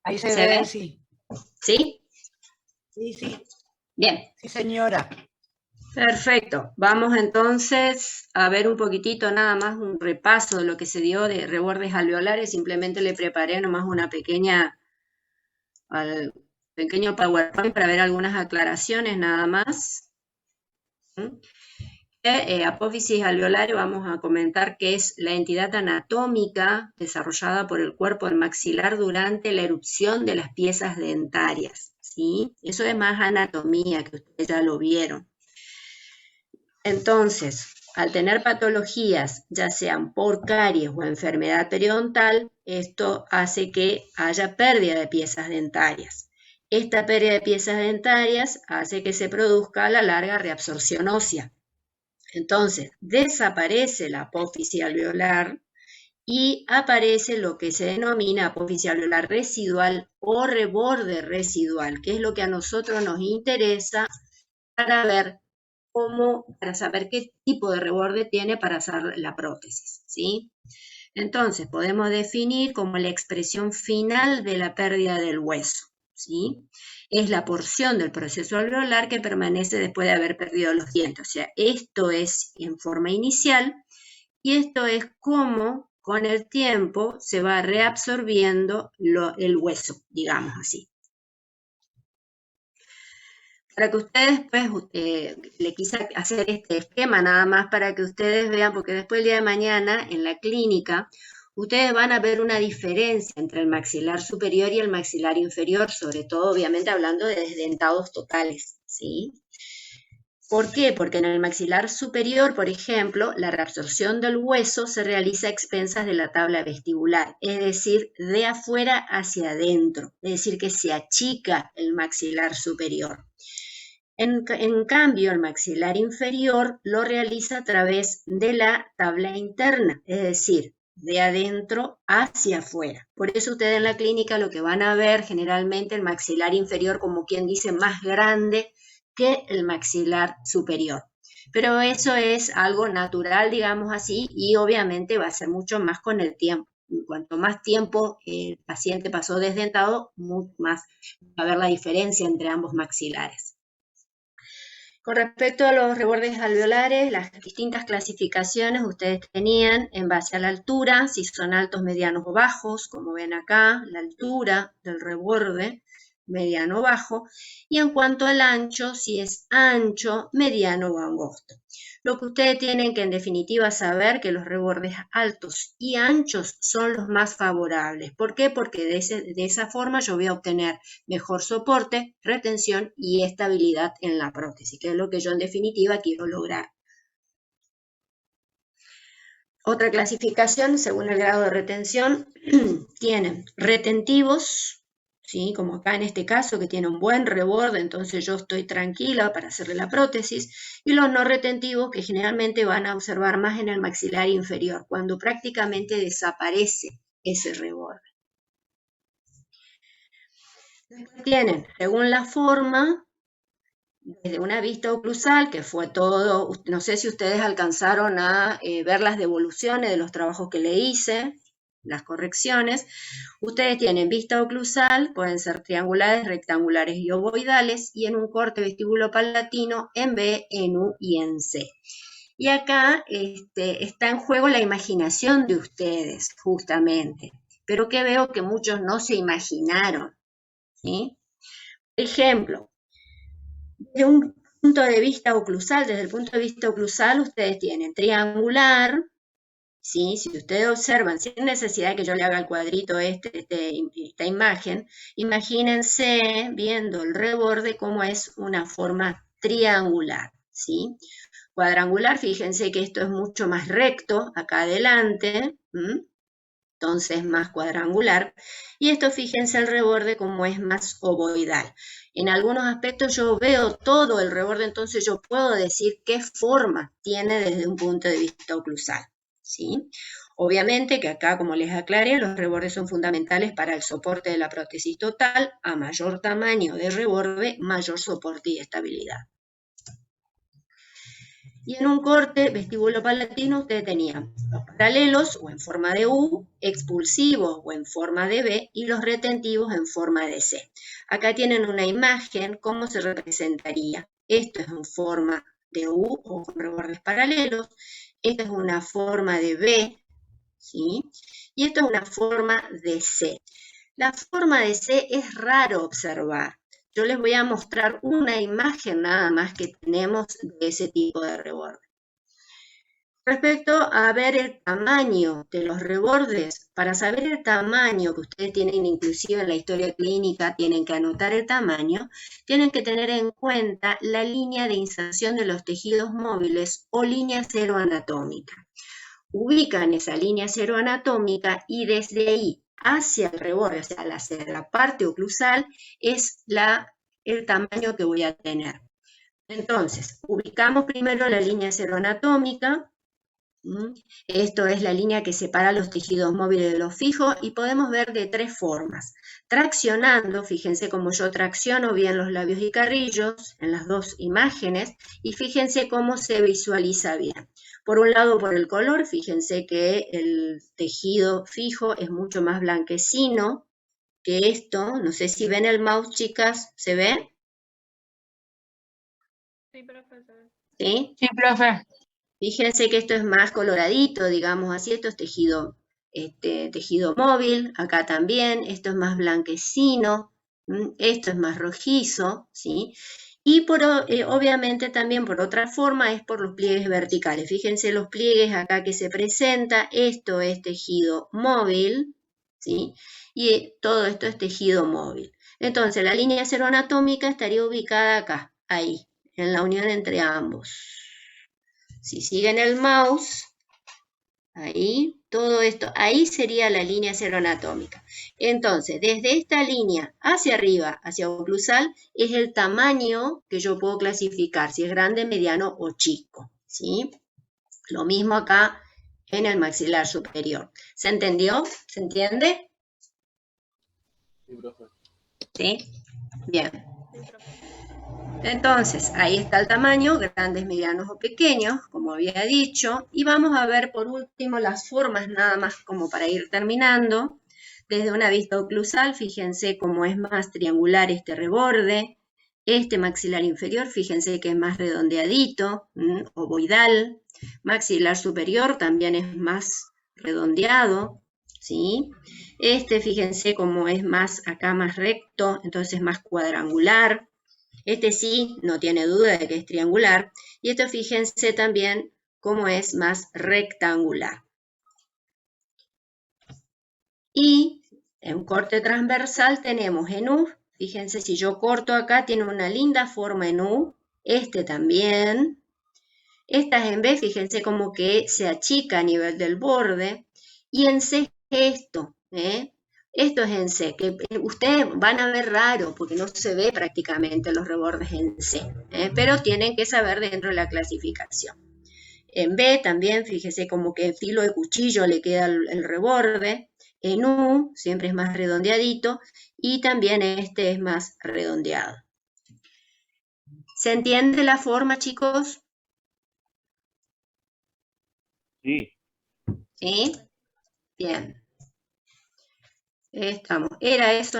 Ahí se ¿Se ve, ve? sí. ¿Sí? Sí, sí. Bien. Sí, señora. Perfecto. Vamos entonces a ver un poquitito nada más un repaso de lo que se dio de rebordes alveolares. Simplemente le preparé nomás una pequeño PowerPoint para ver algunas aclaraciones nada más. Apófisis alveolares vamos a comentar que es la entidad anatómica desarrollada por el cuerpo del maxilar durante la erupción de las piezas dentarias, ¿sí? Eso es más anatomía, que ustedes ya lo vieron. Entonces, al tener patologías, ya sean por caries o enfermedad periodontal, esto hace que haya pérdida de piezas dentarias. Esta pérdida de piezas dentarias hace que se produzca a la larga reabsorción ósea. Entonces, desaparece la apófisis alveolar y aparece lo que se denomina apófisis alveolar residual o reborde residual, que es lo que a nosotros nos interesa para saber qué tipo de reborde tiene para hacer la prótesis, ¿sí? Entonces, podemos definir como la expresión final de la pérdida del hueso, ¿sí? Es la porción del proceso alveolar que permanece después de haber perdido los dientes. O sea, esto es en forma inicial y esto es cómo con el tiempo se va reabsorbiendo el hueso, digamos así. Para que ustedes, pues, le quise hacer este esquema nada más para que ustedes vean, porque después el día de mañana en la clínica, ustedes van a ver una diferencia entre el maxilar superior y el maxilar inferior, sobre todo, obviamente, hablando de desdentados totales, ¿sí? ¿Por qué? Porque en el maxilar superior, por ejemplo, la reabsorción del hueso se realiza a expensas de la tabla vestibular, es decir, de afuera hacia adentro, es decir, que se achica el maxilar superior. En cambio, el maxilar inferior lo realiza a través de la tabla interna, es decir, de adentro hacia afuera. Por eso ustedes en la clínica lo que van a ver generalmente el maxilar inferior, como quien dice, más grande que el maxilar superior. Pero eso es algo natural, digamos así, y obviamente va a ser mucho más con el tiempo. Cuanto más tiempo el paciente pasó desdentado, mucho más va a haber la diferencia entre ambos maxilares. Con respecto a los rebordes alveolares, las distintas clasificaciones ustedes tenían en base a la altura, si son altos, medianos o bajos, como ven acá, la altura del reborde, mediano o bajo, y en cuanto al ancho, si es ancho, mediano o angosto. Lo que ustedes tienen que en definitiva saber que los rebordes altos y anchos son los más favorables. ¿Por qué? Porque de esa forma yo voy a obtener mejor soporte, retención y estabilidad en la prótesis, que es lo que yo en definitiva quiero lograr. Otra clasificación, según el grado de retención, tienen retentivos, ¿sí? Como acá en este caso, que tiene un buen reborde, entonces yo estoy tranquila para hacerle la prótesis, y los no retentivos, que generalmente van a observar más en el maxilar inferior, cuando prácticamente desaparece ese reborde. Después tienen, según la forma, desde una vista oclusal, que fue todo, no sé si ustedes alcanzaron a ver las devoluciones de los trabajos que le hice, las correcciones. Ustedes tienen vista oclusal, pueden ser triangulares, rectangulares y ovoidales, y en un corte vestibulopalatino en B, en U y en C. Y acá está en juego la imaginación de ustedes, justamente, pero que veo que muchos no se imaginaron, ¿sí? Por ejemplo, desde un punto de vista oclusal, desde el punto de vista oclusal, ustedes tienen triangular, ¿sí? Si ustedes observan, sin necesidad de que yo le haga el cuadrito esta imagen, imagínense viendo el reborde como es una forma triangular, ¿sí? Cuadrangular, fíjense que esto es mucho más recto acá adelante, entonces más cuadrangular, y esto fíjense el reborde como es más ovoidal. En algunos aspectos yo veo todo el reborde, entonces yo puedo decir qué forma tiene desde un punto de vista oclusal, ¿sí? Obviamente que acá, como les aclaré, los rebordes son fundamentales para el soporte de la prótesis total. A mayor tamaño de reborde, mayor soporte y estabilidad. Y en un corte vestíbulo palatino ustedes tenían los paralelos o en forma de U, expulsivos o en forma de B y los retentivos en forma de C. Acá tienen una imagen, ¿cómo se representaría? Esto es en forma de U o con rebordes paralelos, esta es una forma de B, ¿sí? Y esto es una forma de C. La forma de C es raro observar. Yo les voy a mostrar una imagen nada más que tenemos de ese tipo de reborde. Respecto a ver el tamaño de los rebordes, para saber el tamaño que ustedes tienen inclusive en la historia clínica, tienen que anotar el tamaño, tienen que tener en cuenta la línea de inserción de los tejidos móviles o línea cero anatómica. Ubican esa línea cero anatómica y desde ahí hacia el reborde, o sea, la parte oclusal, es el tamaño que voy a tener. Entonces, ubicamos primero la línea cero anatómica. Esto es la línea que separa los tejidos móviles de los fijos y podemos ver de tres formas. Traccionando, fíjense cómo yo tracciono bien los labios y carrillos en las dos imágenes y fíjense cómo se visualiza bien. Por un lado, por el color, fíjense que el tejido fijo es mucho más blanquecino que esto. No sé si ven el mouse, chicas, ¿se ve? Sí, profesor. ¿Sí? Sí, profe. Fíjense que esto es más coloradito, digamos así, esto es tejido móvil, acá también, esto es más blanquecino, esto es más rojizo, ¿sí? Y obviamente también por otra forma es por los pliegues verticales. Fíjense los pliegues acá que se presenta, esto es tejido móvil, ¿sí? Y todo esto es tejido móvil. Entonces la línea cero anatómica estaría ubicada acá, ahí, en la unión entre ambos. Si siguen el mouse, ahí, todo esto, ahí sería la línea cero anatómica. Entonces, desde esta línea hacia arriba, hacia oclusal, es el tamaño que yo puedo clasificar, si es grande, mediano o chico, ¿sí? Lo mismo acá en el maxilar superior. ¿Se entendió? ¿Se entiende? Sí, profe. ¿Sí? Bien. Sí, profesor. Entonces, ahí está el tamaño, grandes, medianos o pequeños, como había dicho. Y vamos a ver por último las formas, nada más como para ir terminando. Desde una vista oclusal, fíjense cómo es más triangular este reborde. Este maxilar inferior, fíjense que es más redondeadito, ovoidal. Maxilar superior también es más redondeado, ¿sí? Este, fíjense cómo es más acá más recto, entonces más cuadrangular. Este sí, no tiene duda de que es triangular. Y esto fíjense también cómo es más rectangular. Y en un corte transversal tenemos en U. Fíjense, si yo corto acá, tiene una linda forma en U. Este también. Estas en B, fíjense como que se achica a nivel del borde. Y en C esto, Esto es en C, que ustedes van a ver raro porque no se ve prácticamente los rebordes en C, pero tienen que saber dentro de la clasificación. En B también, fíjese como que en filo de cuchillo le queda el reborde. En U siempre es más redondeadito y también este es más redondeado. ¿Se entiende la forma, chicos? Sí. ¿Sí? Bien. Estamos. Era eso.